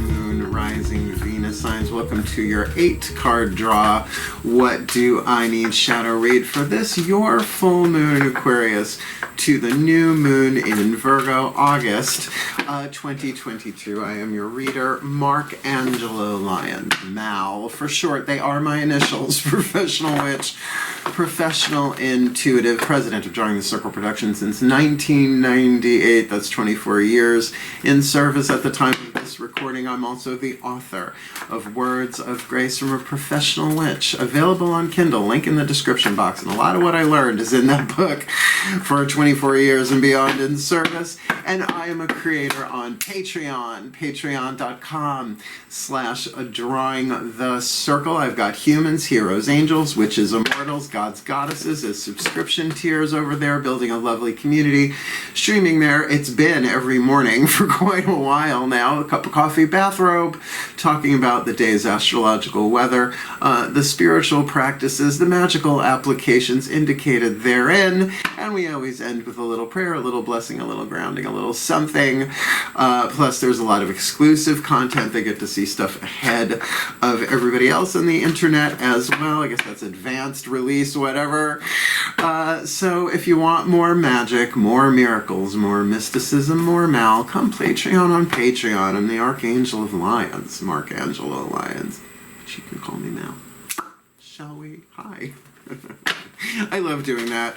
Moon, Rising, Venus signs. Welcome to your 8-card draw. What do I need shadow read for this? Your full moon in Aquarius to the new moon in Virgo, August 2022. I am your reader, Mark Angelo Lyons. Mal for short. They are my initials. Professional witch, professional intuitive, president of Drawing the Circle Productions since 1998. That's 24 years in service at the time of this recording. I'm also the author of Words of Grace from a Professional Witch, available on Kindle, link in the description box. And a lot of what I learned is in that book for 24 years and beyond in service. And I am a creator on Patreon, patreon.com/drawing the circle. I've got humans, heroes, angels, witches, immortals, gods, goddesses as subscription tiers over there, building a lovely community, streaming there. It's been every morning for quite a while now. A cup of coffee, bathrobe, talking about the day's astrological weather, the spiritual practices, the magical applications indicated therein, and we always end with a little prayer, a little blessing, a little grounding, a little something. Plus there's a lot of exclusive content. They get to see stuff ahead of everybody else on the internet as well. I guess that's advanced release, whatever. So if you want more magic, more miracles, more mysticism, more Mal, come Patreon on Patreon. I'm the Archangel of Lyons, Mark Angelo Lyons. But you can call me Mal. Shall we? Hi. I love doing that.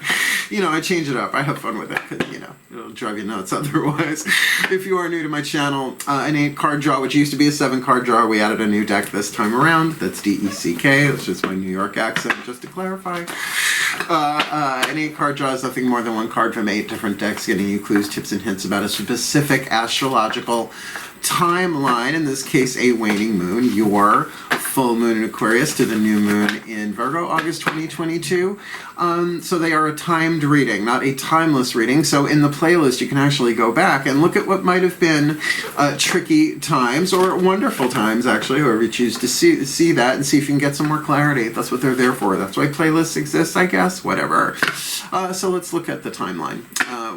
You know, I change it up. I have fun with it because, you know, it'll drive you nuts otherwise. If you are new to my channel, an 8-card draw, which used to be a 7-card draw, we added a new deck this time around. That's D-E-C-K. That's just my New York accent, just to clarify. An 8-card draw is nothing more than one card from 8 different decks, getting you clues, tips, and hints about a specific astrological timeline, in this case a waning moon, your full moon in Aquarius to the new moon in Virgo, August 2022. So they are a timed reading, not a timeless reading. So in the playlist you can actually go back and look at what might have been tricky times or wonderful times, actually, however you choose to see that, and see if you can get some more clarity. That's what they're there for. That's why playlists exist, I guess, whatever. So let's look at the timeline.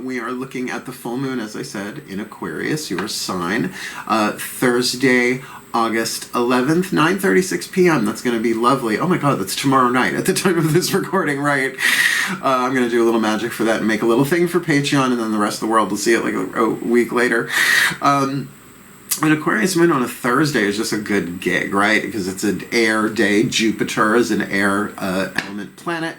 We are looking at the full moon, as I said, in Aquarius, your sign, Thursday, August 11th, 9:36 p.m. That's going to be lovely. Oh my god, that's tomorrow night at the time of this recording, right? I'm going to do a little magic for that and make a little thing for Patreon, and then the rest of the world will see it like a week later. An Aquarius moon on a Thursday is just a good gig, right? Because it's an air day. Jupiter is an air element planet.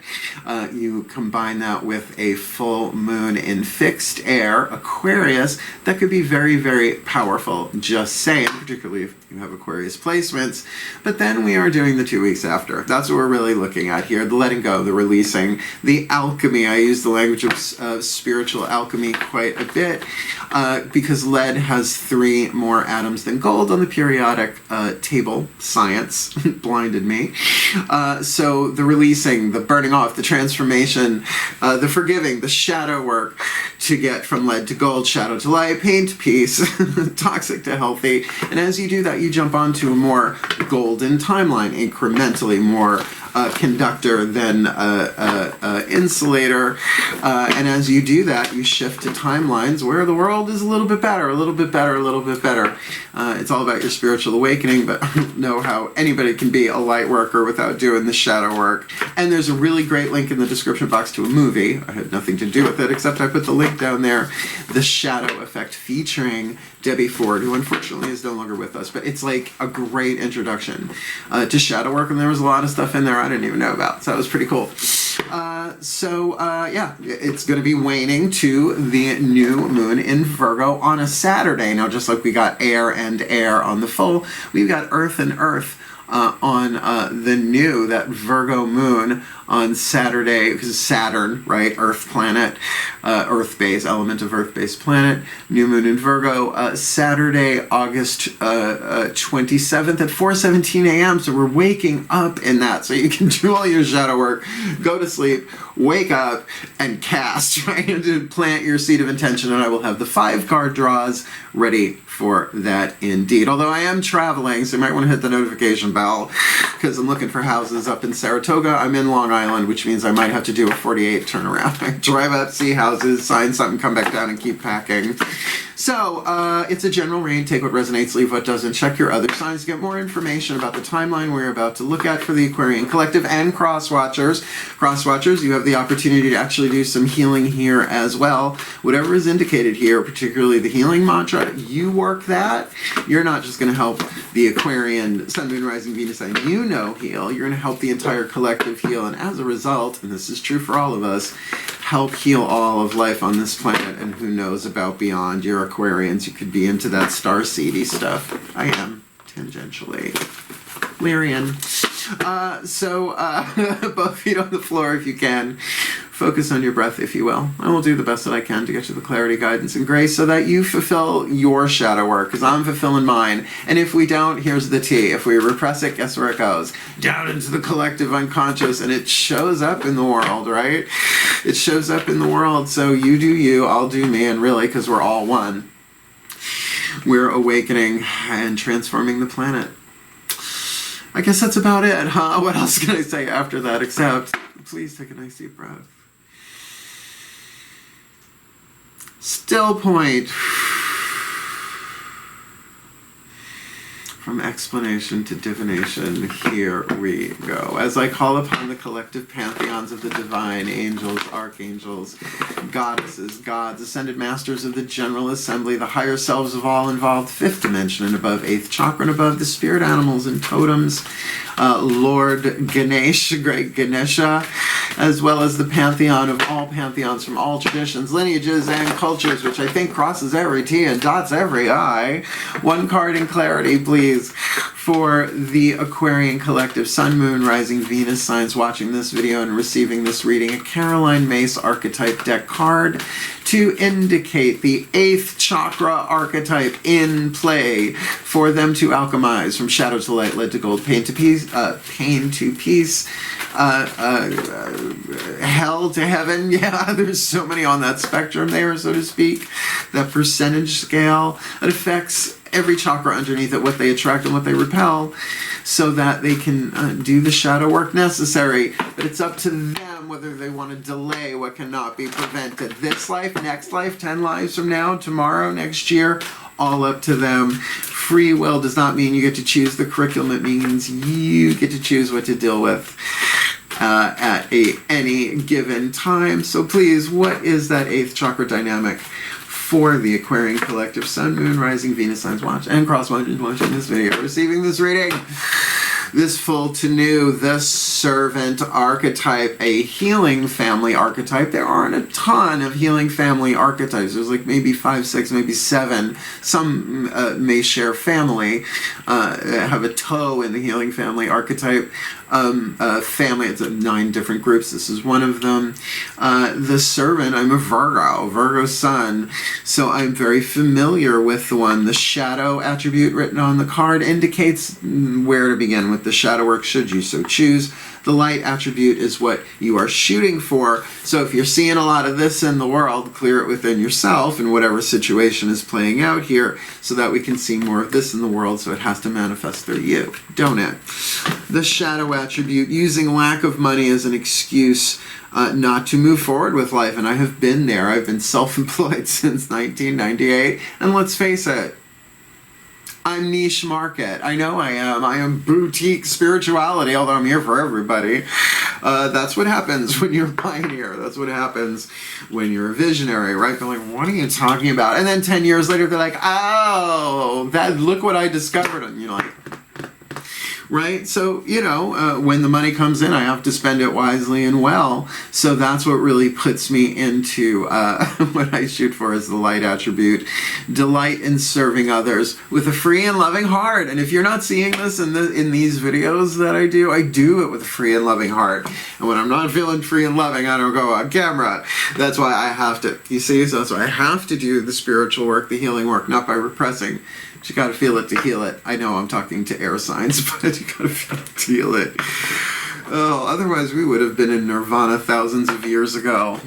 You combine that with a full moon in fixed air, Aquarius, that could be very, very powerful, just saying, particularly if you have Aquarius placements. But then we are doing the 2 weeks after. That's what we're really looking at here. The letting go, the releasing, the alchemy. I use the language of spiritual alchemy quite a bit because lead has 3 more atoms than gold on the periodic table. Science blinded me. So the releasing, the burning off, the transformation, the forgiving, the shadow work to get from lead to gold, shadow to light, pain to peace, toxic to healthy. And as you do that, you jump onto a more golden timeline, incrementally more conductor than insulator. And as you do that, you shift to timelines where the world is a little bit better, a little bit better, a little bit better. It's all about your spiritual awakening, but I don't know how anybody can be a light worker without doing the shadow work. And there's a really great link in the description box to a movie. I had nothing to do with it, except I put the link down there. The Shadow Effect, featuring Debbie Ford, who unfortunately is no longer with us, but it's like a great introduction to shadow work, and there was a lot of stuff in there I didn't even know about, so that was pretty cool. Yeah, it's going to be waning to the new moon in Virgo on a Saturday. Now, just like we got air and air on the full, we've got earth and earth on the new, that Virgo moon on Saturday, because Saturn, right, Earth planet, Earth-based, element of Earth-based planet, new moon in Virgo, Saturday, August 27th at 4:17 a.m., so we're waking up in that, so you can do all your shadow work, go to sleep, wake up, and cast, right, to plant your seed of intention, and I will have the 5-card draws ready for that indeed. Although I am traveling, so you might want to hit the notification bell, because I'm looking for houses up in Saratoga. I'm in Long Island, which means I might have to do a 48 turnaround. I drive up, see houses, sign something, come back down, and keep packing. So, it's a general reading. Take what resonates, leave what doesn't. Check your other signs to get more information about the timeline we're about to look at for the Aquarian Collective and cross-watchers. Cross-watchers, you have the opportunity to actually do some healing here as well. Whatever is indicated here, particularly the healing mantra, you work that. You're not just going to help the Aquarian Sun, Moon, Rising, Venus sign heal. You're going to help the entire collective heal. And as a result, and this is true for all of us, help heal all of life on this planet, and who knows about beyond. You're Aquarians, you could be into that star-seedy stuff. I am, tangentially. Lyrian. Both feet on the floor if you can. Focus on your breath, if you will. I will do the best that I can to get you the clarity, guidance, and grace so that you fulfill your shadow work, because I'm fulfilling mine. And if we don't, here's the tea. If we repress it, guess where it goes? Down into the collective unconscious, and it shows up in the world, right? It shows up in the world, so you do you, I'll do me, and really, because we're all one, we're awakening and transforming the planet. I guess that's about it, huh? What else can I say after that, except please take a nice deep breath. Still point. From explanation to divination, here we go. As I call upon the collective pantheons of the divine, angels, archangels, goddesses, gods, ascended masters of the General Assembly, the higher selves of all involved, fifth dimension and above, eighth chakra and above, the spirit animals and totems, Lord Ganesh, great Ganesha, as well as the pantheon of all pantheons from all traditions, lineages, and cultures, which I think crosses every T and dots every I. One card in clarity, please, for the Aquarian Collective, Sun, Moon, Rising, Venus signs watching this video and receiving this reading. A Caroline Mace archetype deck card to indicate the 8th chakra archetype in play for them to alchemize from shadow to light, light to gold, pain to peace, hell to heaven. Yeah, there's so many on that spectrum there, so to speak. That percentage scale, it affects every chakra underneath it, what they attract and what they repel, so that they can do the shadow work necessary. But it's up to them whether they want to delay what cannot be prevented. This life, next life, 10 lives from now, tomorrow, next year, all up to them. Free will does not mean you get to choose the curriculum. It means you get to choose what to deal with at any given time. So please, what is that 8th chakra dynamic for the Aquarian Collective, Sun, Moon, Rising, Venus signs watch and cross-watchers watching this video, receiving this reading? This full to new, the servant archetype, a healing family archetype. There aren't a ton of healing family archetypes. There's like maybe 5, 6, maybe 7. Some may share family, have a toe in the healing family archetype. Family, it's 9 different groups. This is one of them. The servant, I'm a Virgo Sun, so I'm very familiar with the one. The shadow attribute written on the card indicates where to begin with the shadow work, should you so choose. The light attribute is what you are shooting for. So if you're seeing a lot of this in the world, clear it within yourself in whatever situation is playing out here, so that we can see more of this in the world, so it has to manifest through you, don't it? The shadow attribute, using lack of money as an excuse not to move forward with life. And I have been there. I've been self-employed since 1998. And let's face it, I'm niche market. I know I am. I am boutique spirituality, although I'm here for everybody. That's what happens when you're a pioneer. That's what happens when you're a visionary, right? They're like, what are you talking about? And then 10 years later, they're like, oh, look what I discovered. And you're like, right? So, you know, when the money comes in, I have to spend it wisely and well. So that's what really puts me into what I shoot for as the light attribute. Delight in serving others with a free and loving heart. And if you're not seeing this in these videos that I do it with a free and loving heart. And when I'm not feeling free and loving, I don't go on camera. That's why I have to, you see, so that's why I have to do the spiritual work, the healing work, not by repressing. But you gotta feel it to heal it. I know I'm talking to air signs, but you gotta feel it to heal it. Oh, otherwise we would have been in nirvana thousands of years ago.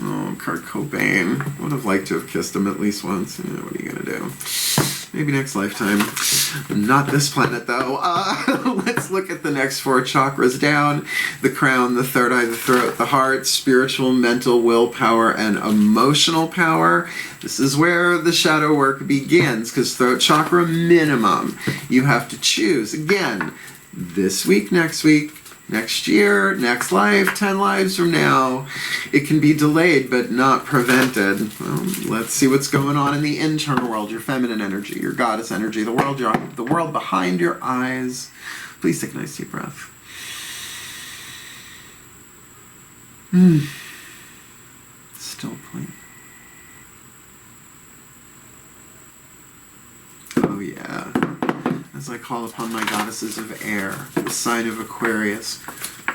Oh, Kurt Cobain. Would have liked to have kissed him at least once. Yeah, what are you gonna do? Maybe next lifetime. Not this planet, though. Let's look at the next 4 chakras down. The crown, the third eye, the throat, the heart, spiritual, mental, willpower, and emotional power. This is where the shadow work begins, because throat chakra minimum. You have to choose. Again, this week, next year, next life, 10 lives from now. It can be delayed, but not prevented. Well, let's see what's going on in the internal world, your feminine energy, your goddess energy, the world behind your eyes. Please take a nice deep breath. Still point. Oh yeah. As I call upon my goddesses of air, the sign of Aquarius,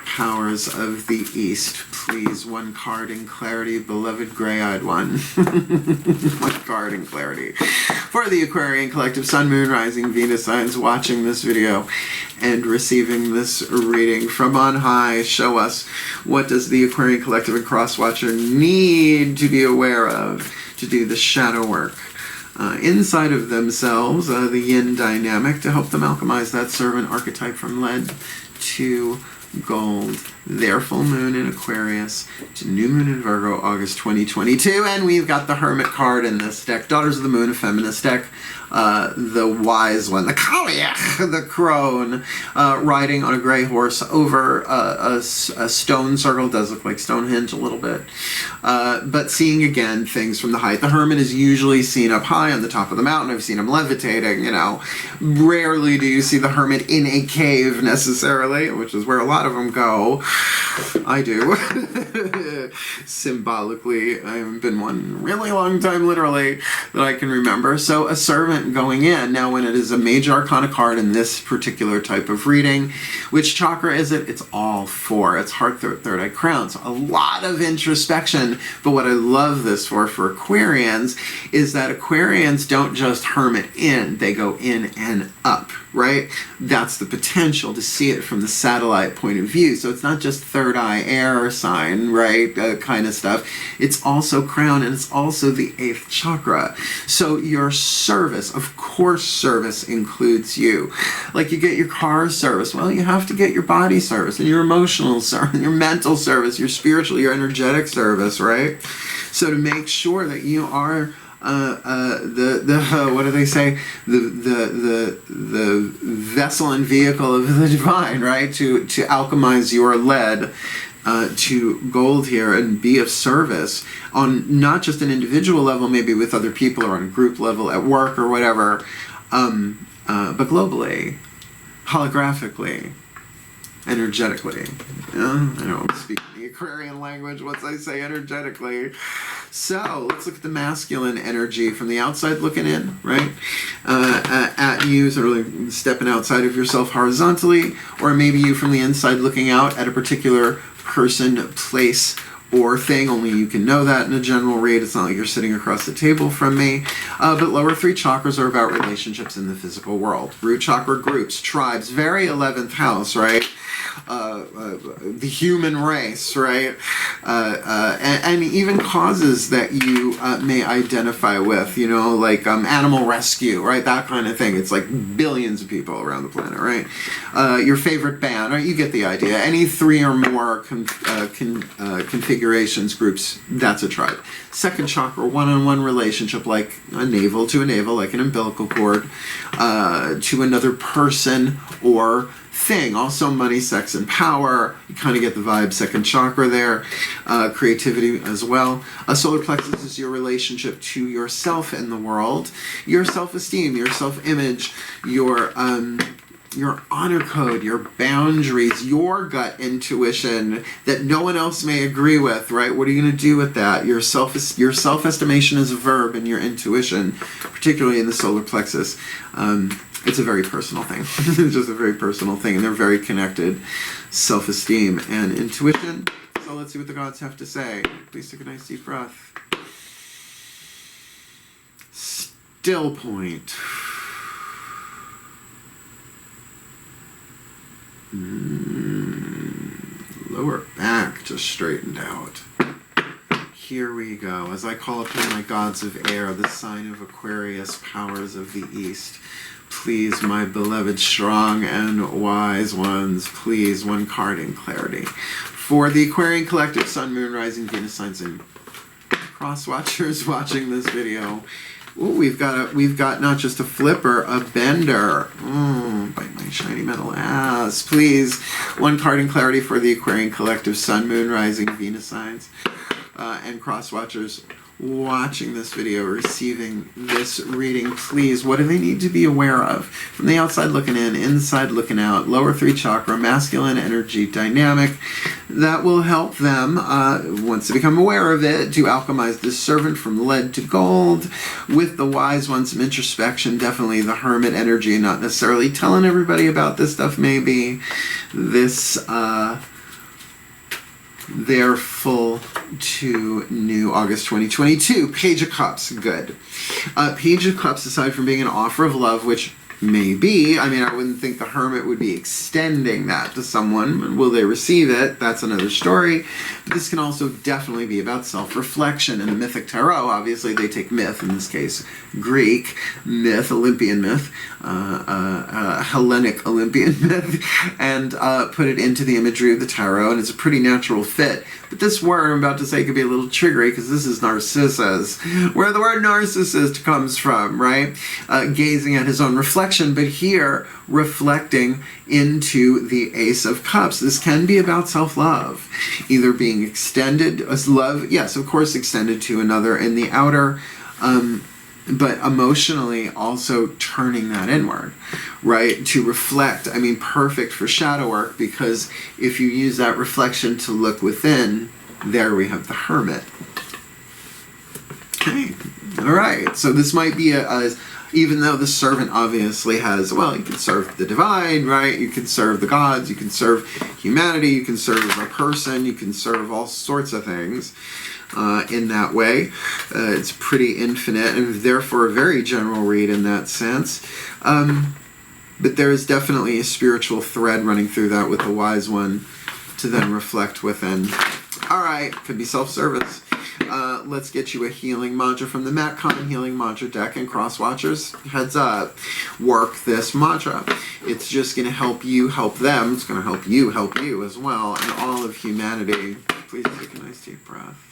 powers of the East, please, one card in clarity, beloved gray-eyed one. One card in clarity. For the Aquarian Collective Sun, Moon, Rising, Venus signs watching this video and receiving this reading from on high, show us what does the Aquarian Collective and Cross-Watcher need to be aware of to do the shadow work inside of themselves, the yin dynamic, to help them alchemize that servant archetype from lead to gold. Their full moon in Aquarius to new moon in Virgo, August 2022. And we've got the Hermit card in this deck. Daughters of the Moon, a feminist deck. The wise one, the Kaliach, the crone, riding on a gray horse over a stone circle. It does look like Stonehenge a little bit. But seeing again things from the height. The hermit is usually seen up high on the top of the mountain. I've seen him levitating, you know. Rarely do you see the hermit in a cave necessarily, which is where a lot of them go. I do. Symbolically, I haven't been one really long time, literally, that I can remember. So a servant going in. Now, when it is a major arcana card in this particular type of reading, which chakra is it? It's all 4. It's heart, third eye, crown. So a lot of introspection. But what I love this for Aquarians is that Aquarians don't just hermit in. They go in and up, right? That's the potential to see it from the satellite point of view. So it's not just third eye air sign, right? Kind of stuff. It's also crown, and it's also the 8th chakra. So your service, of course, service includes you. Like you get your car service. Well, you have to get your body service and your emotional service, your mental service, your spiritual, your energetic service, right? So to make sure that you are what do they say? The vessel and vehicle of the divine, right? To alchemize your lead to gold here and be of service on not just an individual level, maybe with other people or on a group level at work or whatever, but globally, holographically, energetically. I don't speak the Aquarian language once I say energetically. So let's look at the masculine energy from the outside looking in, right? At you, sort of like stepping outside of yourself horizontally, or maybe you from the inside looking out at a particular person, place, or thing. Only you can know that in a general read. It's not like you're sitting across the table from me. But lower 3 chakras are about relationships in the physical world. Root chakra, groups, tribes, very 11th house, right? The human race, right? And even causes that you may identify with, you know, like animal rescue, right? That kind of thing. It's like billions of people around the planet, right? Your favorite band, right? You get the idea. Any 3 or more configurations, groups, that's a tribe. Second chakra, one-on-one relationship, like a navel to a navel, like an umbilical cord, to another person or thing. Also money, sex, and power. You kind of get the vibe. Second chakra there. Creativity as well. A solar plexus is your relationship to yourself in the world. Your self-esteem, your self-image, your honor code, your boundaries, your gut intuition that no one else may agree with, right? What are you going to do with that? Your self-estimation is a verb in your intuition, particularly in the solar plexus. It's a very personal thing. It's just a very personal thing, and they're very connected. Self-esteem and intuition. So let's see what the gods have to say. Please take a nice deep breath. Still point. Lower back just straightened out. here we go. As I call upon my gods of air, the sign of Aquarius, powers of the East, please, my beloved, strong and wise ones, please, one card in clarity. For the Aquarian collective, Sun, Moon, Rising, Venus signs, and cross watchers watching this video. Ooh, we've got not just a flipper, a bender. Bite my shiny metal ass. Please, one card in clarity for the Aquarian collective, Sun, Moon, Rising, Venus signs, and cross watchers watching this video, receiving this reading. Please, what do they need to be aware of? From the outside looking in, inside looking out, lower 3 chakra, masculine energy dynamic. That will help them, once they become aware of it, to alchemize this servant from lead to gold. With the wise one, some introspection, definitely the hermit energy, not necessarily telling everybody about this stuff, maybe. This, they're full to new August 2022. Page of Cups, good. Page of Cups, aside from being an offer of love, which may be, I mean, I wouldn't think the hermit would be extending that to someone. Will they receive it? That's another story. But this can also definitely be about self-reflection. In the mythic tarot, obviously, they take myth, in this case, Greek myth, Olympian myth, Hellenic Olympian myth, and put it into the imagery of the tarot, and it's a pretty natural fit. But this word I'm about to say could be a little triggery, because this is Narcissus, where the word narcissist comes from, right? Gazing at his own reflection, but here reflecting into the Ace of Cups. This can be about self-love, either being extended as love, yes, of course, extended to another in the outer, but emotionally also turning that inward, right? To reflect. I mean, perfect for shadow work, because if you use that reflection to look within, there we have the hermit. Okay, all right. So this might be even though the servant obviously has, well, you can serve the divine, right? You can serve the gods, you can serve humanity, you can serve a person, you can serve all sorts of things. In that way. It's pretty infinite and therefore a very general read in that sense. But there is definitely a spiritual thread running through that with the wise one to then reflect within. All right, could be self-service. Let's get you a healing mantra from the MatCon Healing Mantra deck, and cross watchers, heads up, work this mantra. It's just going to help you help them. It's going to help you as well, and all of humanity. Please take a nice deep breath.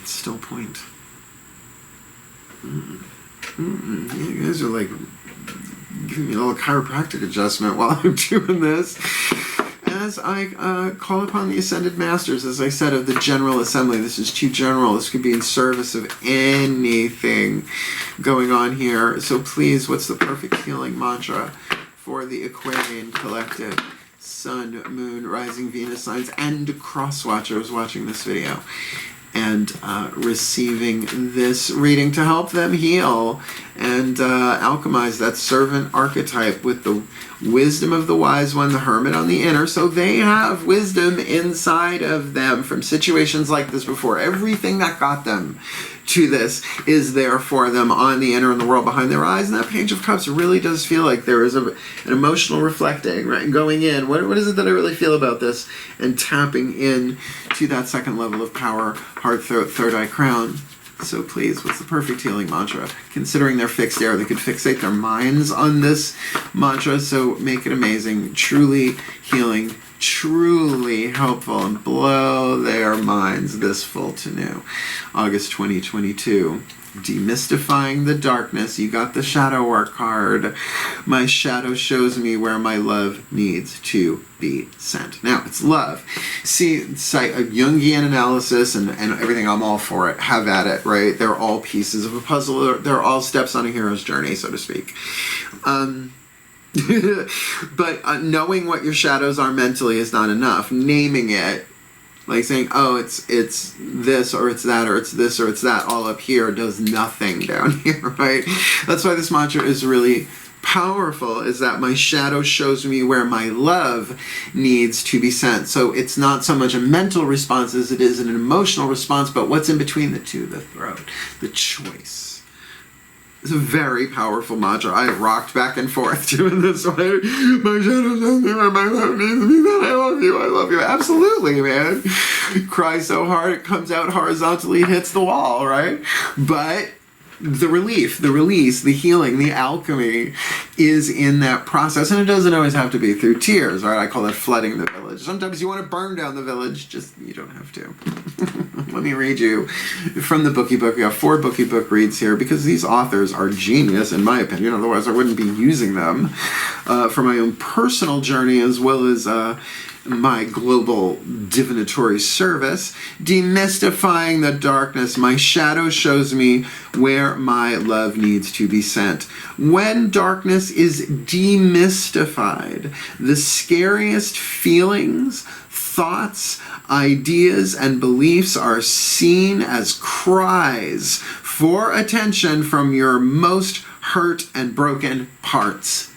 Still point. You guys are like giving me a little chiropractic adjustment while I'm doing this. As I call upon the Ascended Masters, as I said, of the General Assembly. This is too general. This could be in service of anything going on here. So please, what's the perfect healing mantra for the Aquarian collective? Sun, Moon, Rising, Venus signs, and cross watchers watching this video, and receiving this reading to help them heal and alchemize that servant archetype with the wisdom of the wise one, the hermit on the inner, so they have wisdom inside of them from situations like this before. Everything that got them to this is there for them on the inner and the world behind their eyes. And that Page of Cups really does feel like there is an emotional reflecting, right? Going in, what is it that I really feel about this? And tapping in to that second level of power, heart, throat, third eye, crown. So please, what's the perfect healing mantra? Considering their fixed air, they could fixate their minds on this mantra, so make it amazing, truly healing, truly helpful, and blow their minds this full to new. August 2022. Demystifying the darkness. You got the shadow work card. My shadow shows me where my love needs to be sent. Now, it's love. See, a Jungian analysis and everything, I'm all for it. Have at it, right? They're all pieces of a puzzle. They're all steps on a hero's journey, so to speak. But knowing what your shadows are mentally is not enough. Naming it, like saying, oh, it's this, or it's that, or it's this, or it's that, all up here, does nothing down here, right? That's why this mantra is really powerful, is that my shadow shows me where my love needs to be sent. So it's not so much a mental response as it is an emotional response, but what's in between the two, the throat, the choice. It's a very powerful mantra. I rocked back and forth doing this one. My shadow's out there, my love needs to be that. I love you, I love you. Absolutely, man. Cry so hard it comes out horizontally, hits the wall, right? But the relief, the release, the healing, the alchemy is in that process. And it doesn't always have to be through tears, right? I call it flooding the village. Sometimes you want to burn down the village, just you don't have to. Let me read you from the Bookie Book. We have 4 Bookie Book reads here because these authors are genius, in my opinion. Otherwise, I wouldn't be using them for my own personal journey as well as my global divinatory service. Demystifying the darkness. My shadow shows me where my love needs to be sent. When darkness is demystified, the scariest feelings, thoughts, ideas, and beliefs are seen as cries for attention from your most hurt and broken parts.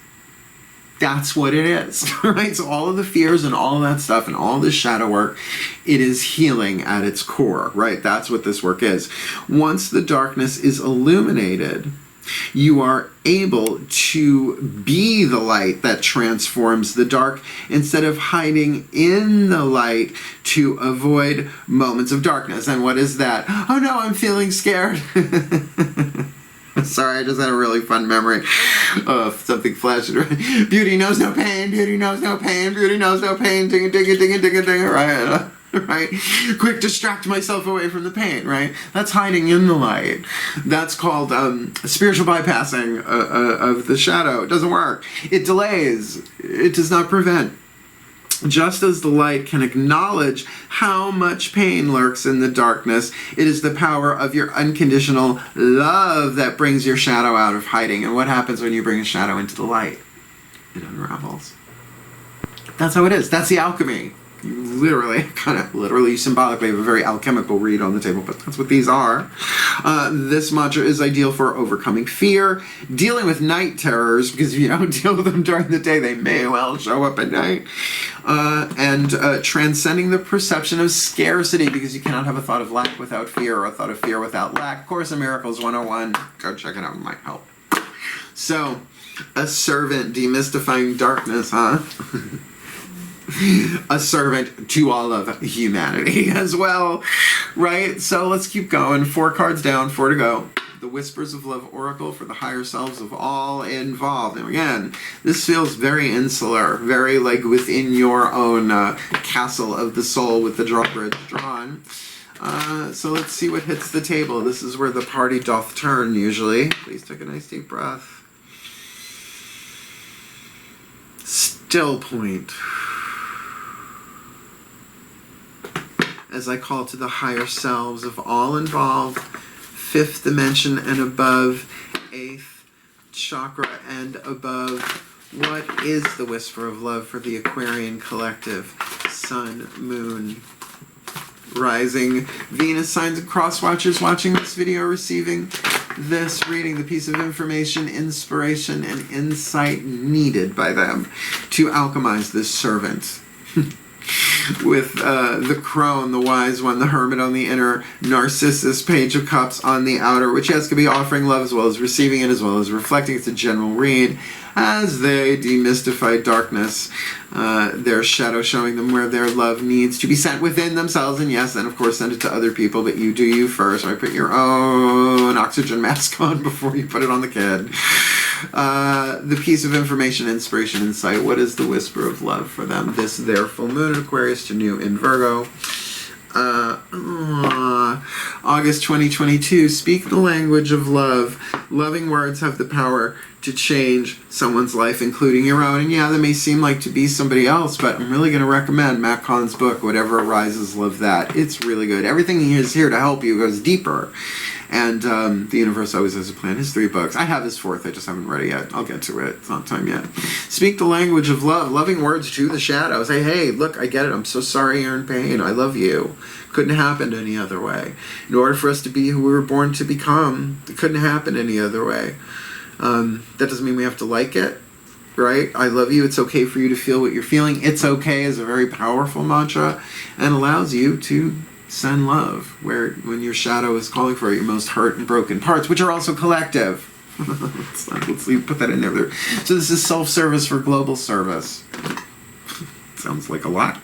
That's what it is, right? So all of the fears and all of that stuff and all this shadow work, it is healing at its core, right? That's what this work is. Once the darkness is illuminated, you are able to be the light that transforms the dark instead of hiding in the light to avoid moments of darkness. And what is that? Oh no, I'm feeling scared. Sorry, I just had a really fun memory of something flashing. Beauty knows no pain, beauty knows no pain, beauty knows no pain, ding ding ding ding ding ding, right? Right? Quick, distract myself away from the pain, right? That's hiding in the light. That's called spiritual bypassing of the shadow. It doesn't work. It delays. It does not prevent. Just as the light can acknowledge how much pain lurks in the darkness, it is the power of your unconditional love that brings your shadow out of hiding. And what happens when you bring a shadow into the light? It unravels. That's how it is. That's the alchemy. You literally, symbolically have a very alchemical read on the table, but that's what these are. This mantra is ideal for overcoming fear, dealing with night terrors, because if you don't deal with them during the day, they may well show up at night, and transcending the perception of scarcity, because you cannot have a thought of lack without fear, or a thought of fear without lack. Course in Miracles 101, go check it out, it might help. So, a servant demystifying darkness, huh? A servant to all of humanity as well, right? So let's keep going. 4 cards down, 4 to go. The Whispers of Love Oracle for the higher selves of all involved. And again, this feels very insular, very like within your own castle of the soul with the drawbridge drawn. So let's see what hits the table. This is where the party doth turn usually. Please take a nice deep breath. Still point. As I call to the higher selves of all involved, 5th dimension and above, 8th chakra and above. What is the whisper of love for the Aquarian collective? Sun, moon, rising, Venus signs and cross watchers watching this video, receiving this reading, the piece of information, inspiration, and insight needed by them to alchemize this servant. With the crone, the wise one, the hermit on the inner, Narcissus, Page of Cups on the outer, which has to be offering love as well as receiving it, as well as reflecting. It's a general read. As they demystify darkness, their shadow showing them where their love needs to be sent within themselves, and yes, and of course send it to other people, but you do you first. Right? Put your own oxygen mask on before you put it on the kid. The piece of information, inspiration, insight. What is the whisper of love for them? This, their full moon in Aquarius to new in Virgo. August 2022. Speak the language of love. Loving words have the power to change someone's life, including your own. And yeah, that may seem like to be somebody else, but I'm really going to recommend Matt Kahn's book, Whatever Arises, Love That. It's really good. Everything he is here to help you goes deeper. And the universe always has a plan. His 3 books. I have his 4th. I just haven't read it yet. I'll get to it. It's not time yet. Speak the language of love. Loving words to the shadow. Say, hey, look, I get it. I'm so sorry you're in pain. I love you. Couldn't happen any other way. In order for us to be who we were born to become, it couldn't happen any other way. That doesn't mean we have to like it, right? I love you. It's okay for you to feel what you're feeling. It's okay is a very powerful mantra and allows you to send love when your shadow is calling for your most hurt and broken parts, which are also collective. Let's put that in there. So this is self-service for global service. Sounds like a lot.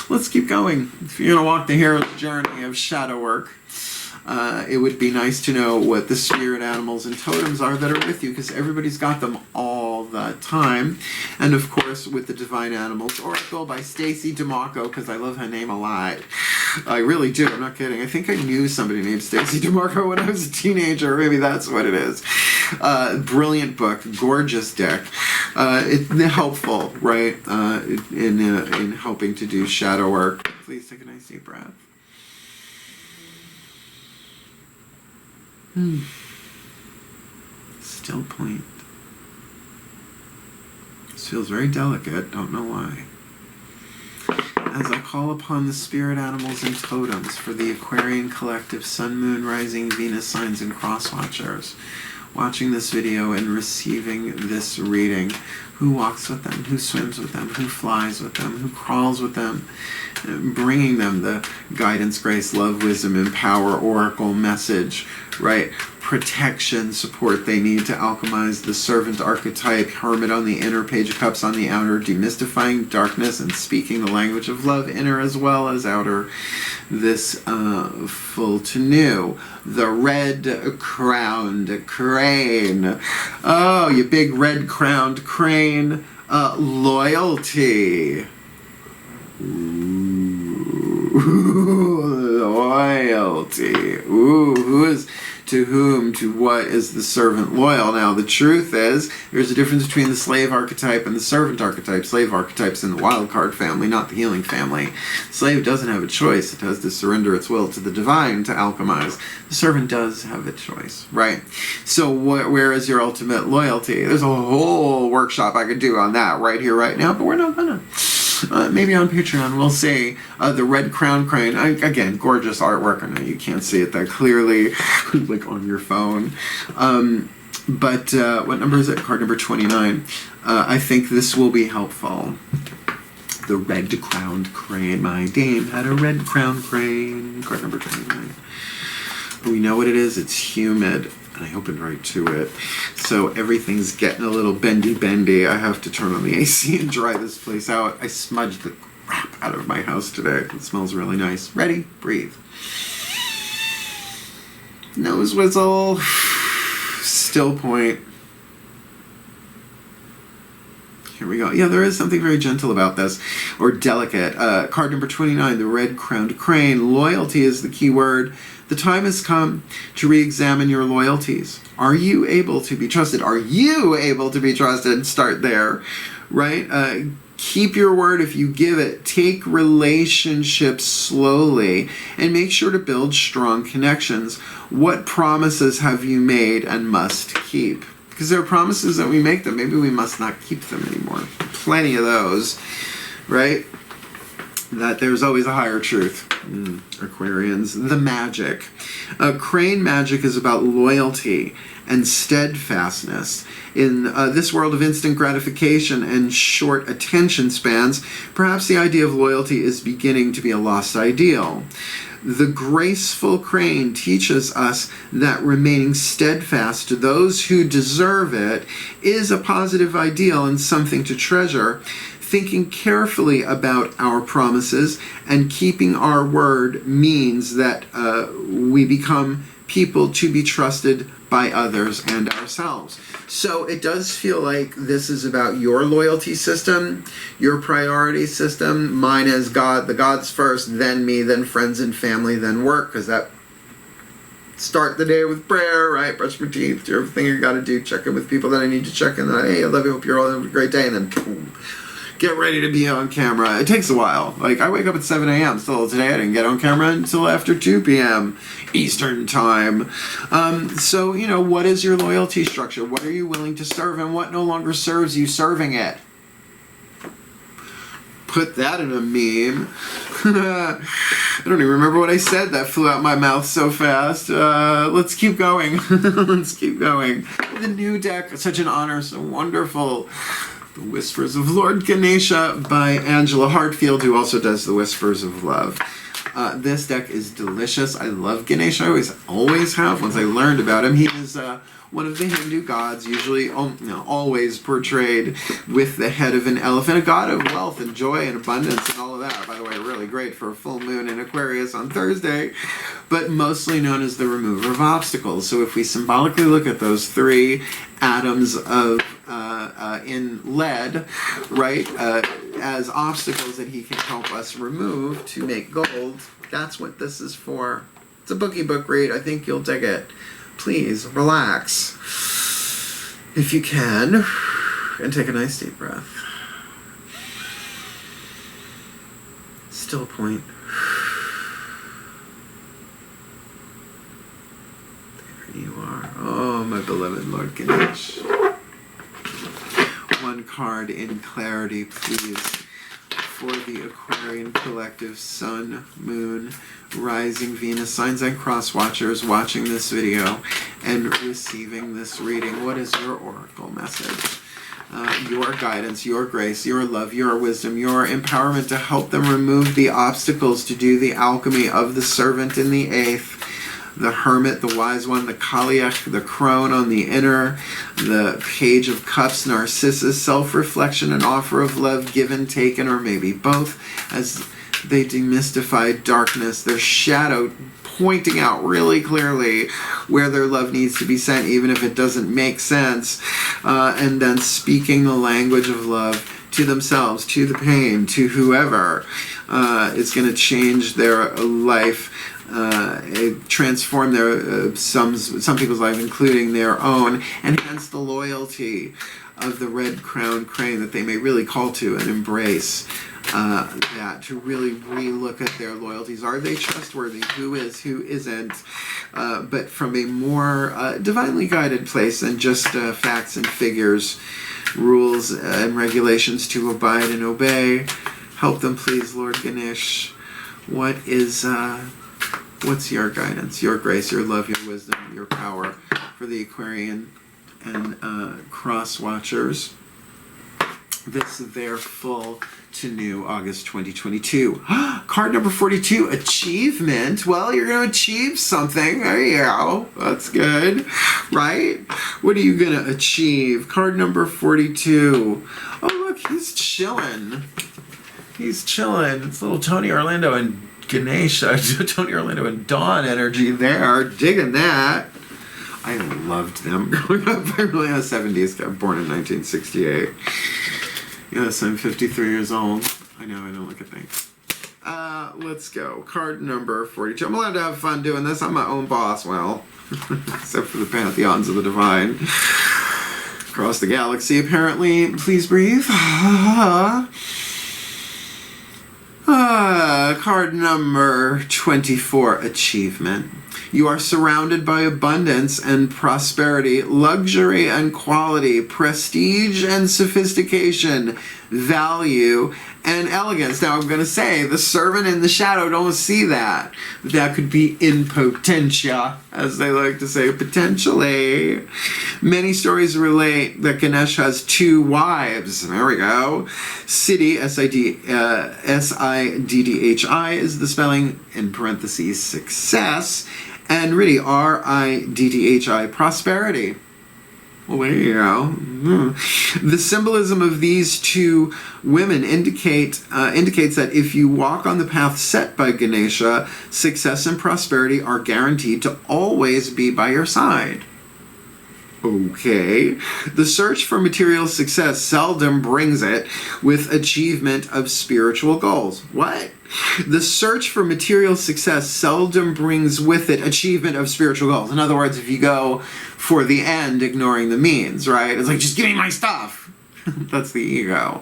Let's keep going. If you're going to walk the hero's journey of shadow work, it would be nice to know what the spirit animals and totems are that are with you, because everybody's got them all the time. And of course, with the Divine Animals Oracle by Stacy DeMarco, because I love her name a lot. I really do. I'm not kidding. I think I knew somebody named Stacy DeMarco when I was a teenager. Maybe that's what it is. Brilliant book, gorgeous deck. It's helpful, right? In helping to do shadow work. Please take a nice deep breath. Still point. This feels very delicate, don't know why. As I call upon the spirit animals and totems for the Aquarian collective Sun, Moon, Rising, Venus signs and cross watchers, watching this video and receiving this reading, who walks with them, who swims with them, who flies with them, who crawls with them, bringing them the guidance, grace, love, wisdom, and power oracle message, right? Protection, support they need to alchemize the servant archetype, hermit on the inner, page of cups on the outer, demystifying darkness and speaking the language of love, inner as well as outer, this full to new. The red-crowned crane. Oh, you big red-crowned crane. Loyalty. Ooh, loyalty. Ooh, who is... to whom, to what is the servant loyal? Now, the truth is, there's a difference between the slave archetype and the servant archetype. Slave archetype's in the wild card family, not the healing family. Slave doesn't have a choice. It has to surrender its will to the divine to alchemize. The servant does have a choice, right? So where is your ultimate loyalty? There's a whole workshop I could do on that right here, right now, but we're not gonna. Maybe on Patreon, we'll see. The Red Crown Crane. Again, gorgeous artwork. I know you can't see it that clearly, like on your phone. But what number is it? Card number 29. I think this will be helpful. The Red Crowned Crane. My dame had a red crowned crane. Card number 29. We know what it is. It's humid. And I opened right to it. So everything's getting a little bendy. I have to turn on the AC and dry this place out. I smudged the crap out of my house today. It smells really nice. Ready? Breathe. Nose whistle. Still point. Here we go. Yeah, there is something very gentle about this, or delicate. Card number 29, the Red Crowned Crane. Loyalty is the key word. The time has come to re-examine your loyalties. Are you able to be trusted? Are you able to be trusted? Start there, right? Keep your word if you give it. Take relationships slowly and make sure to build strong connections. What promises have you made and must keep? Because there are promises that we make that maybe we must not keep them anymore. Plenty of those, right? That there's always a higher truth. Aquarians. The magic. Crane magic is about loyalty and steadfastness. In this world of instant gratification and short attention spans, perhaps the idea of loyalty is beginning to be a lost ideal. The graceful crane teaches us that remaining steadfast to those who deserve it is a positive ideal and something to treasure. Thinking carefully about our promises and keeping our word means that we become people to be trusted by others and ourselves. So it does feel like this is about your loyalty system, your priority system. Mine is God, the God's first, then me, then friends and family, then work, because that start the day with prayer, right? Brush my teeth, do everything you got to do, check in with people that I need to check in. Hey, I love you, hope you're all having a great day, and then boom, get ready to be on camera. It takes a while. Like, I wake up at 7 a.m. Still today, I didn't get on camera until after 2 p.m. Eastern time. So, you know, what is your loyalty structure? What are you willing to serve, and what no longer serves you serving it? Put that in a meme. I don't even remember what I said. That flew out my mouth so fast. Let's keep going. Let's keep going. The new deck, such an honor, so wonderful. The Whispers of Lord Ganesha by Angelo Hartfield, who also does the Whispers of Love. This deck is delicious. I love Ganesha. I always have once I learned about him. He is one of the Hindu gods, usually always portrayed with the head of an elephant, a god of wealth and joy and abundance and all of that. By the way, really great for a full moon in Aquarius on Thursday, but mostly known as the remover of obstacles. So if we symbolically look at those three atoms of in lead, right, as obstacles that he can help us remove to make gold, that's what this is for. It's a bookie book read. I think you'll dig it. Please relax if you can and take a nice deep breath. Still point. There you are. Oh, my beloved Lord Ganesh. One card in clarity, please, for the Aquarian collective, Sun, Moon, Rising, Venus, signs and cross watchers watching this video and receiving this reading. What is your oracle message? Your guidance, your grace, your love, your wisdom, your empowerment to help them remove the obstacles to do the alchemy of the servant in the eighth, the hermit, the wise one, the Kaliach, the crone on the inner, the page of cups, Narcissus, self-reflection, and offer of love, given, taken, or maybe both, as they demystify darkness, their shadow pointing out really clearly where their love needs to be sent, even if it doesn't make sense, and then speaking the language of love to themselves, to the pain, to whoever is going to change their life, transform their some people's life, including their own, and hence the loyalty of the red-crowned crane that they may really call to and embrace. That to really relook at their loyalties. Are they trustworthy? Who is? Who isn't? But from a more divinely guided place than just facts and figures, rules and regulations to abide and obey. Help them, please, Lord Ganesh. What is? What's your guidance, your grace, your love, your wisdom, your power for the Aquarian and cross watchers? This their full to new August 2022. Card number 42, achievement. Well, you're going to achieve something. There you go. That's good. Right? What are you going to achieve? Card number 42. Oh, look, he's chilling. He's chilling. It's little Tony Orlando and Ganesh, Tony Orlando and Dawn energy there. Digging that. I loved them growing up. I really was 70s. I was born in 1968. Yes, I'm 53 years old. I know, I don't look at things. Let's go. Card number 42. I'm allowed to have fun doing this. I'm my own boss. Well, except for the pantheons of the divine. Across the galaxy, apparently. Please breathe. Card number 24, achievement. You are surrounded by abundance and prosperity, luxury and quality, prestige and sophistication, value and elegance. Now I'm going to say the servant in the shadow don't see that. That could be in potentia, as they like to say, potentially. Many stories relate that Ganesh has two wives. There we go. Siddhi, S-I-D-D-H-I is the spelling, in parentheses, success. And Riddhi, R-I-D-D-H-I, prosperity. Well, there you go. The symbolism of these two women indicates that if you walk on the path set by Ganesha, success and prosperity are guaranteed to always be by your side. Okay. The search for material success seldom brings it with achievement of spiritual goals. What? The search for material success seldom brings with it achievement of spiritual goals. In other words, if you go for the end, ignoring the means, right? It's like, just give me my stuff. That's the ego.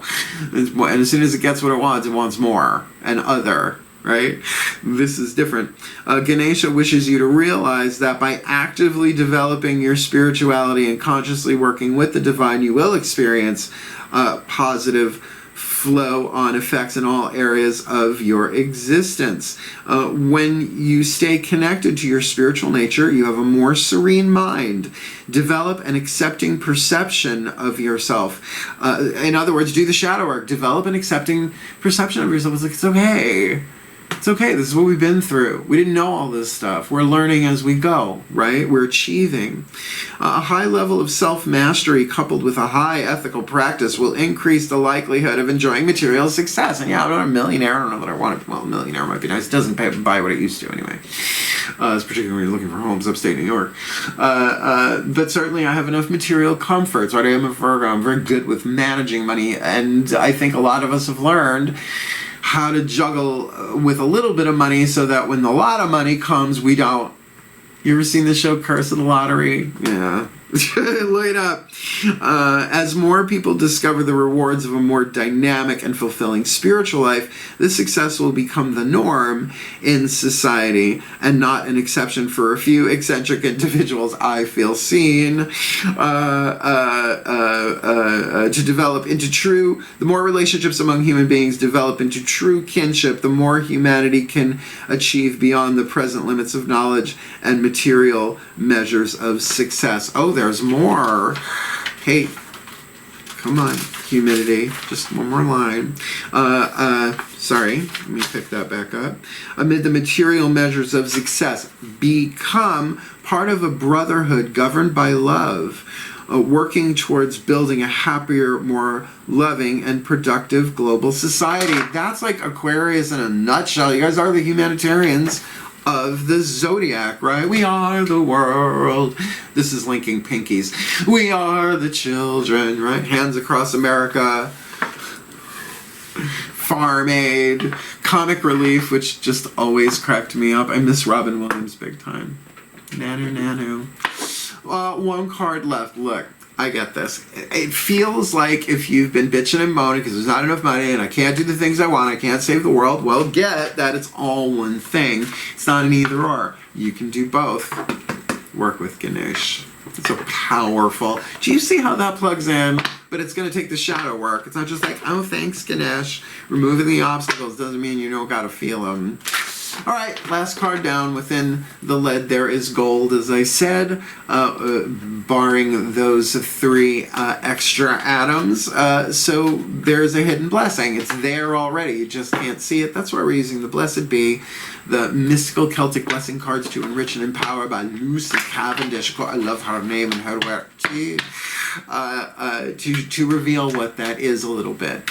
And as soon as it gets what it wants more and other. Right? This is different. Ganesha wishes you to realize that by actively developing your spirituality and consciously working with the divine, you will experience positive flow-on effects in all areas of your existence. When you stay connected to your spiritual nature, you have a more serene mind. Develop an accepting perception of yourself. In other words, do the shadow work. Develop an accepting perception of yourself. It's like, it's okay. It's okay. This is what we've been through. We didn't know all this stuff. We're learning as we go, right? We're achieving. A high level of self-mastery coupled with a high ethical practice will increase the likelihood of enjoying material success. And yeah, I'm not a millionaire. I don't know that I want to. Well, a millionaire might be nice. It doesn't buy what it used to anyway. Particularly when you're looking for homes upstate New York. But certainly I have enough material comforts, right? I am a Virgo. I'm very good with managing money. And I think a lot of us have learned how to juggle with a little bit of money so that when a lot of money comes, we don't. You ever seen the show Curse of the Lottery? Yeah. Look it up. As more people discover the rewards of a more dynamic and fulfilling spiritual life, this success will become the norm in society and not an exception for a few eccentric individuals. I feel seen. To develop into true, the more relationships among human beings develop into true kinship, the more humanity can achieve beyond the present limits of knowledge and material measures of success. Oh, there's more. Hey, come on, humidity. Just one more line. Sorry, let me pick that back up. Amid the material measures of success, become part of a brotherhood governed by love, working towards building a happier, more loving, and productive global society. That's like Aquarius in a nutshell. You guys are the humanitarians of the zodiac, right? We are the world. This is linking pinkies. We are the children, right? Hands across America. Farm Aid. Comic Relief, which just always cracked me up. I miss Robin Williams big time. Nanu. One card left. Look, I get this. It feels like if you've been bitching and moaning because there's not enough money and I can't do the things I want, I can't save the world, well, get that it's all one thing. It's not an either or. You can do both. Work with Ganesh. It's so powerful. Do you see how that plugs in? But it's going to take the shadow work. It's not just like, oh, thanks, Ganesh. Removing the obstacles doesn't mean you don't got to feel them. All right, last card down. Within the lead there is gold, as I said, barring those three extra atoms. So there's a hidden blessing. It's there already. You just can't see it. That's why we're using the Blessed Be, the mystical Celtic blessing cards to enrich and empower by Lucy Cavendish. I love her name and her work too. To reveal what that is a little bit.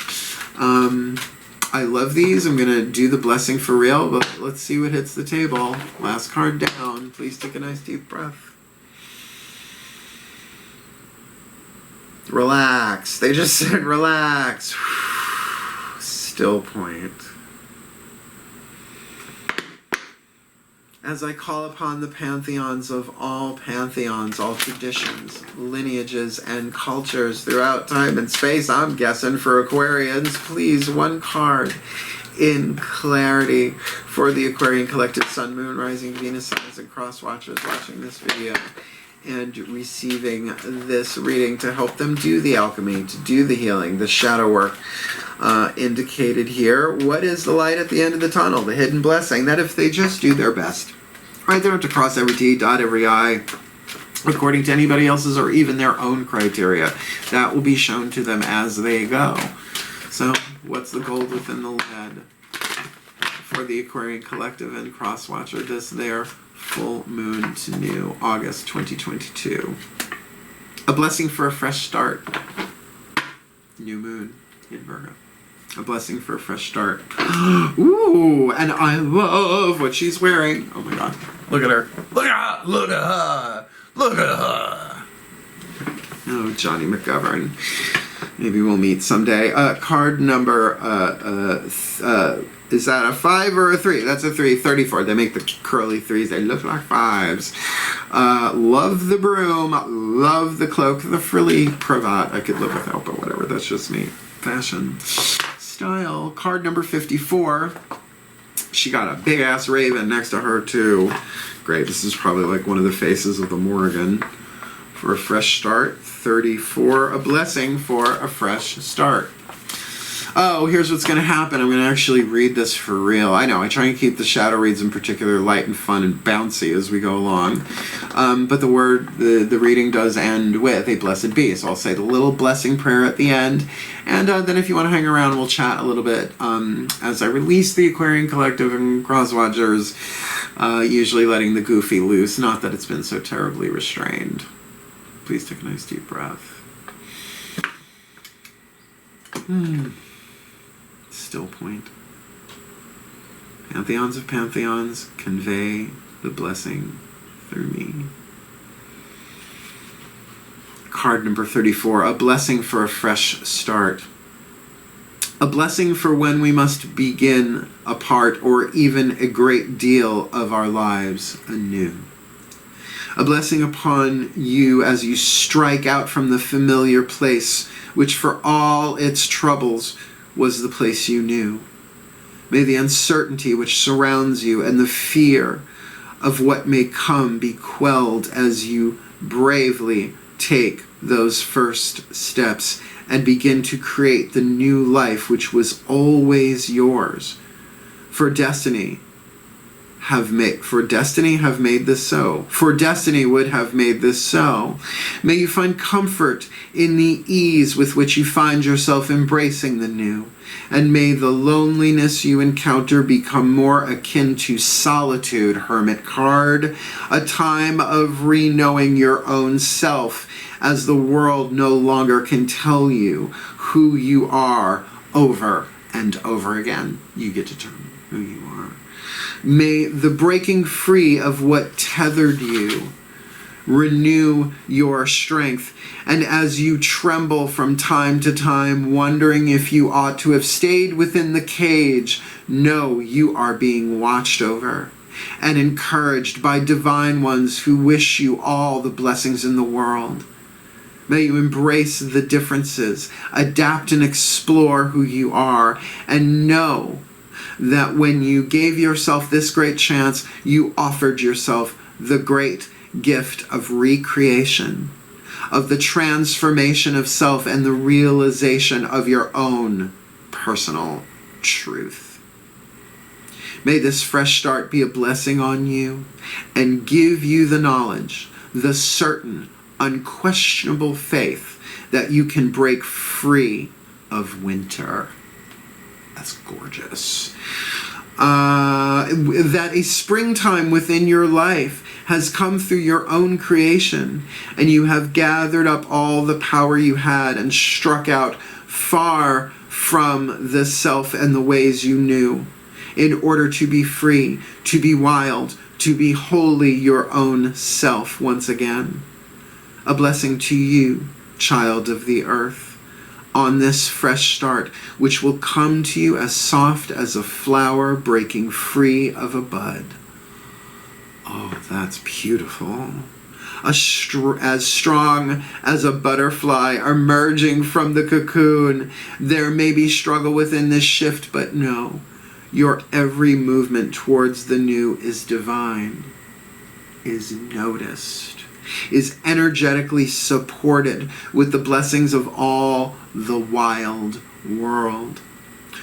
I love these. I'm going to do the blessing for real, but let's see what hits the table. Last card down. Please take a nice deep breath. Relax. They just said relax. Still point. As I call upon the pantheons of all pantheons, all traditions, lineages, and cultures throughout time and space, I'm guessing for Aquarians, please, one card in clarity for the Aquarian collective Sun, Moon, Rising, Venus, Signs, and Cross Watchers watching this video and receiving this reading to help them do the alchemy, to do the healing, the shadow work indicated here. What is the light at the end of the tunnel? The hidden blessing that if they just do their best, right, they don't have to cross every T, dot every I, according to anybody else's or even their own criteria. That will be shown to them as they go. So, what's the gold within the lead for the Aquarian Collective and Crosswatcher this there full moon to new August 2022? A blessing for a fresh start. New moon in Virgo. A blessing for a fresh start. Ooh, and I love what she's wearing. Oh my god. Look at her. Look at her. Look at her. Look at her. Oh, Johnny McGovern. Maybe we'll meet someday. Card number, is that a 5 or a 3? That's a 3. 34. They make the curly 3s. They look like 5s. Love the broom. Love the cloak. The frilly cravat. I could live without, but whatever. That's just me. Fashion. Style. Card number 54. She got a big ass raven next to her too. Great. This is probably like one of the faces of the Morrigan. For a fresh start. 34. A blessing for a fresh start. oh, here's what's going to happen. I'm going to actually read this for real. I know, I try and keep the shadow reads in particular light and fun and bouncy as we go along. But the reading does end with a blessed be. So I'll say the little blessing prayer at the end. And then if you want to hang around, we'll chat a little bit as I release the Aquarian Collective and Crosswatchers, usually letting the goofy loose. Not that it's been so terribly restrained. Please take a nice deep breath. Still point. Pantheons of pantheons, convey the blessing through me. Card number 34, a blessing for a fresh start. A blessing for when we must begin a part or even a great deal of our lives anew. A blessing upon you as you strike out from the familiar place, which for all its troubles was the place you knew. May the uncertainty which surrounds you and the fear of what may come be quelled as you bravely take those first steps and begin to create the new life which was always yours. For destiny have made this so. For destiny would have made this so. May you find comfort in the ease with which you find yourself embracing the new. And may the loneliness you encounter become more akin to solitude, Hermit card, a time of re-knowing your own self, as the world no longer can tell you who you are over and over again. You get to determine who you are. May the breaking free of what tethered you renew your strength, and as you tremble from time to time, wondering if you ought to have stayed within the cage, know you are being watched over and encouraged by divine ones who wish you all the blessings in the world. May you embrace the differences, adapt and explore who you are, and know that when you gave yourself this great chance, you offered yourself the great gift of recreation, of the transformation of self and the realization of your own personal truth. May this fresh start be a blessing on you and give you the knowledge, the certain, unquestionable faith that you can break free of winter. That's gorgeous. That a springtime within your life has come through your own creation, and you have gathered up all the power you had and struck out far from the self and the ways you knew, in order to be free, to be wild, to be wholly your own self once again. A blessing to you, child of the earth, on this fresh start, which will come to you as soft as a flower breaking free of a bud. Oh, that's beautiful. As strong as a butterfly emerging from the cocoon. There may be struggle within this shift, but no, your every movement towards the new is divine, is noticed, is energetically supported with the blessings of all the wild world.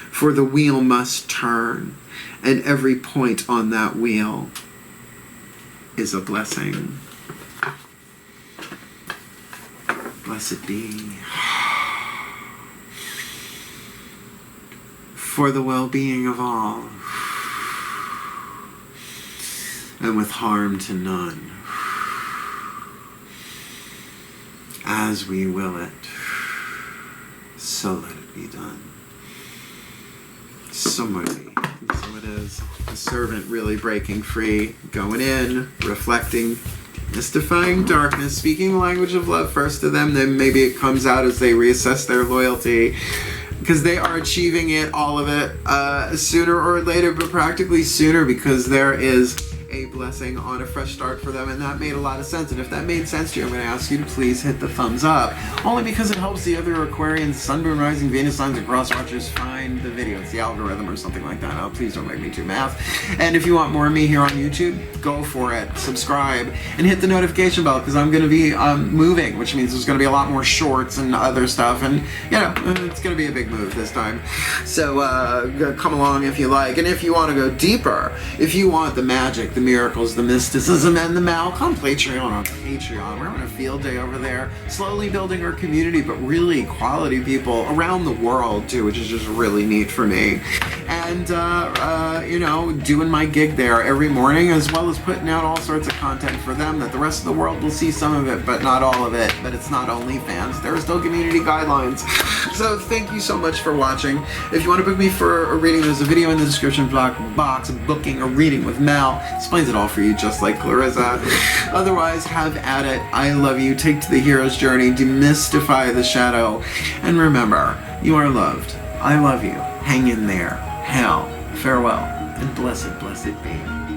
For the wheel must turn, and every point on that wheel is a blessing. Blessed be. For the well-being of all, and with harm to none, as we will it, so let it be done. So mighty. So it is. The servant really breaking free, going in, reflecting, mystifying darkness, speaking the language of love first to them, then maybe it comes out as they reassess their loyalty, because they are achieving it, all of it, sooner or later, but practically sooner, because there is a blessing on a fresh start for them, and that made a lot of sense. And if that made sense to you, I'm going to ask you to please hit the thumbs up, only because it helps the other Aquarians, Sun, Moon, Rising, Venus signs, and cross watchers find the video. It's the algorithm or something like that. Oh, please don't make me do math. And if you want more of me here on YouTube, go for it. Subscribe and hit the notification bell, because I'm going to be moving, which means there's going to be a lot more shorts and other stuff, and you know, it's going to be a big move this time. So come along if you like. And if you want to go deeper, if you want the magic, the miracles, the mysticism, and the mal, come Patreon on Patreon. We're having a field day over there, slowly building our community, but really quality people around the world too, which is just really neat for me. And you know, doing my gig there every morning, as well as putting out all sorts of content for them that the rest of the world will see some of it, but not all of it. But it's not OnlyFans. There are still community guidelines. So thank you so much for watching. If you want to book me for a reading, there's a video in the description box, booking a reading with Mal. Explains it all for you, just like Clarissa. Otherwise, have at it. I love you. Take to the hero's journey. Demystify the shadow. And remember, you are loved. I love you. Hang in there. Hell, farewell, and blessed, blessed be.